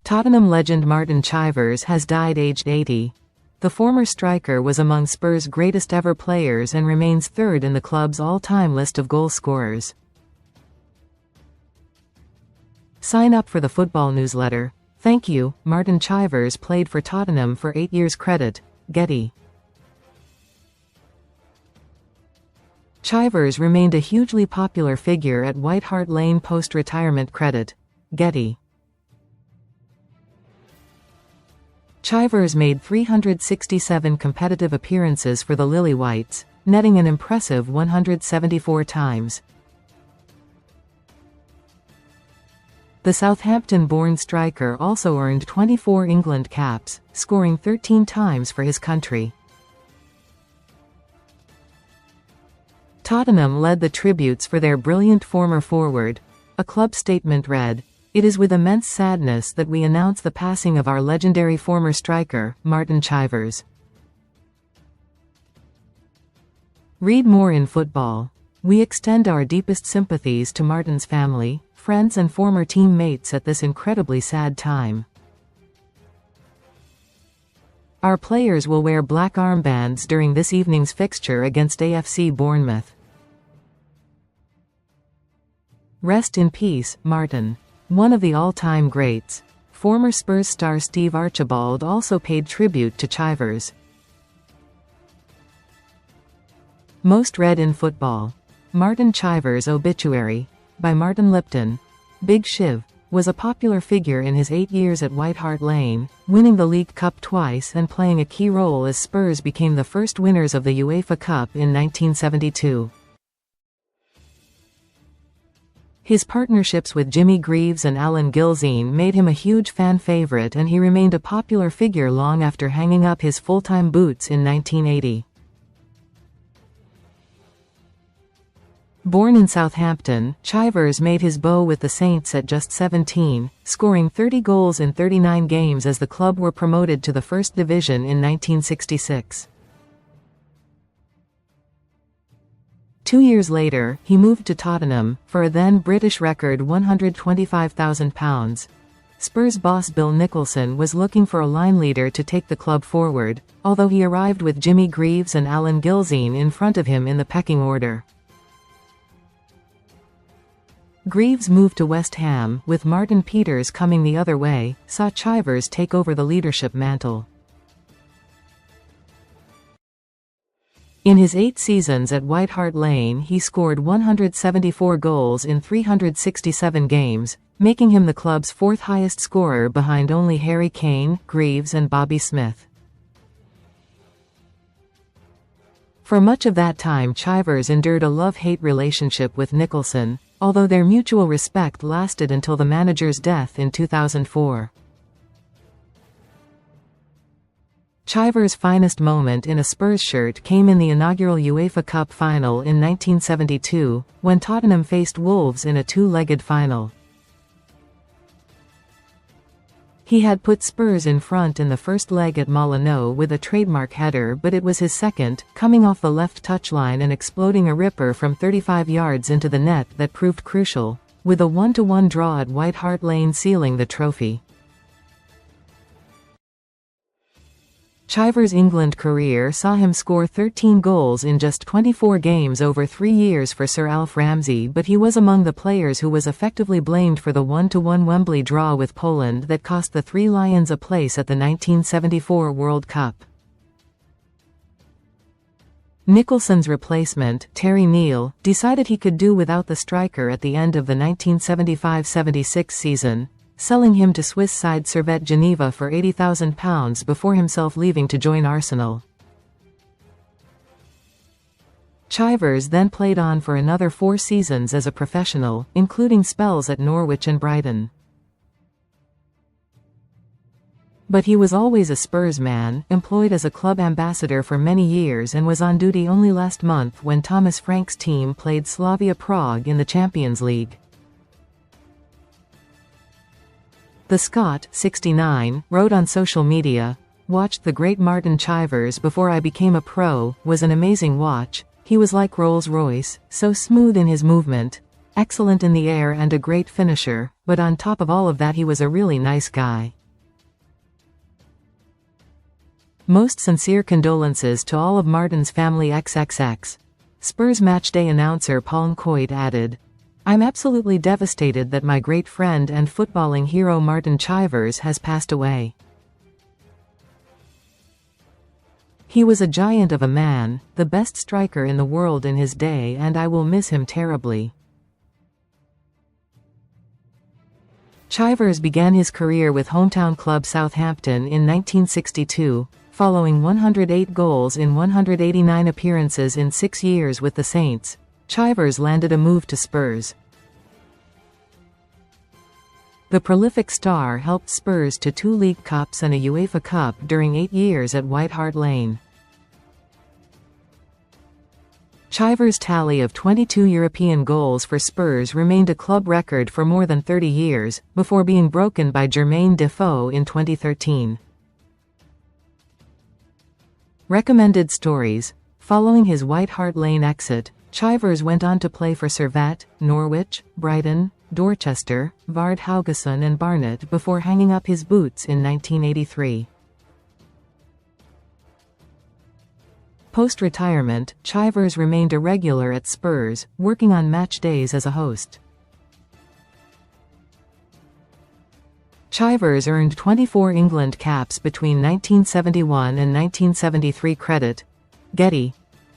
Tottenham legend Martin Chivers has died aged 80. The former striker was among Spurs' greatest ever players and remains third in the club's all-time list of goal scorers. Sign up for the football newsletter. Thank you. Martin Chivers played for Tottenham for 8 years. Credit. Getty. Chivers remained a hugely popular figure at White Hart Lane post-retirement credit. Getty. Chivers made 367 competitive appearances for the Lilywhites, netting an impressive 174 times. The Southampton-born striker also earned 24 England caps, scoring 13 times for his country. Tottenham led the tributes for their brilliant former forward. A club statement read, "It is with immense sadness that we announce the passing of our legendary former striker, Martin Chivers." Read more in football. We extend our deepest sympathies to Martin's family, friends and former teammates at this incredibly sad time. Our players will wear black armbands during this evening's fixture against AFC Bournemouth. Rest in peace, Martin. One of the all-time greats. Former Spurs star Steve Archibald also paid tribute to Chivers. Most read in football. Martin Chivers' obituary. By Martin Lipton. Big Shiv was a popular figure in his 8 years at White Hart Lane, winning the League Cup twice and playing a key role as Spurs became the first winners of the UEFA Cup in 1972. His partnerships with Jimmy Greaves and Alan Gilzean made him a huge fan favorite, and he remained a popular figure long after hanging up his full-time boots in 1980. Born in Southampton, Chivers made his bow with the Saints at just 17, scoring 30 goals in 39 games as the club were promoted to the First Division in 1966. 2 years later, he moved to Tottenham, for a then British record £125,000. Spurs boss Bill Nicholson was looking for a line leader to take the club forward, although he arrived with Jimmy Greaves and Alan Gilzean in front of him in the pecking order. Greaves moved to West Ham, with Martin Peters coming the other way, saw Chivers take over the leadership mantle. In his 8 seasons at White Hart Lane, he scored 174 goals in 367 games, making him the club's 4th highest scorer behind only Harry Kane, Greaves and Bobby Smith. For much of that time, Chivers endured a love-hate relationship with Nicholson, although their mutual respect lasted until the manager's death in 2004. Chivers' finest moment in a Spurs shirt came in the inaugural UEFA Cup final in 1972, when Tottenham faced Wolves in a 2-legged final. He had put Spurs in front in the first leg at Molineux with a trademark header, but it was his second, coming off the left touchline and exploding a ripper from 35 yards into the net, that proved crucial, with a 1-1 draw at White Hart Lane sealing the trophy. Chivers' England career saw him score 13 goals in just 24 games over 3 years for Sir Alf Ramsey, but he was among the players who was effectively blamed for the 1-1 Wembley draw with Poland that cost the Three Lions a place at the 1974 World Cup. Nicholson's replacement, Terry Neal, decided he could do without the striker at the end of the 1975-76 season, selling him to Swiss side Servette Geneva for £80,000 before himself leaving to join Arsenal. Chivers then played on for another 4 seasons as a professional, including spells at Norwich and Brighton. But he was always a Spurs man, employed as a club ambassador for many years, and was on duty only last month when Thomas Frank's team played Slavia Prague in the Champions League. The Scot, 69, wrote on social media, "Watched the great Martin Chivers before I became a pro, was an amazing watch. He was like Rolls-Royce, so smooth in his movement, excellent in the air and a great finisher, but on top of all of that he was a really nice guy." Most sincere condolences to all of Martin's family XXX. Spurs matchday announcer Paul Coit added, "I'm absolutely devastated that my great friend and footballing hero Martin Chivers has passed away. He was a giant of a man, the best striker in the world in his day, and I will miss him terribly." Chivers began his career with hometown club Southampton in 1962, following 108 goals in 189 appearances in 6 years with the Saints. Chivers landed a move to Spurs. The prolific star helped Spurs to 2 League Cups and a UEFA Cup during 8 years at White Hart Lane. Chivers' tally of 22 European goals for Spurs remained a club record for more than 30 years, before being broken by Jermaine Defoe in 2013. Recommended stories. Following his White Hart Lane exit, Chivers went on to play for Servette, Norwich, Brighton, Dorchester, Vard Haugesund and Barnet before hanging up his boots in 1983. Post-retirement, Chivers remained a regular at Spurs, working on match days as a host. Chivers earned 24 England caps between 1971 and 1973. Credit. Getty.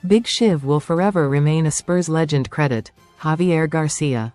Big Shiv will forever remain a Spurs legend. Credit. Javier Garcia.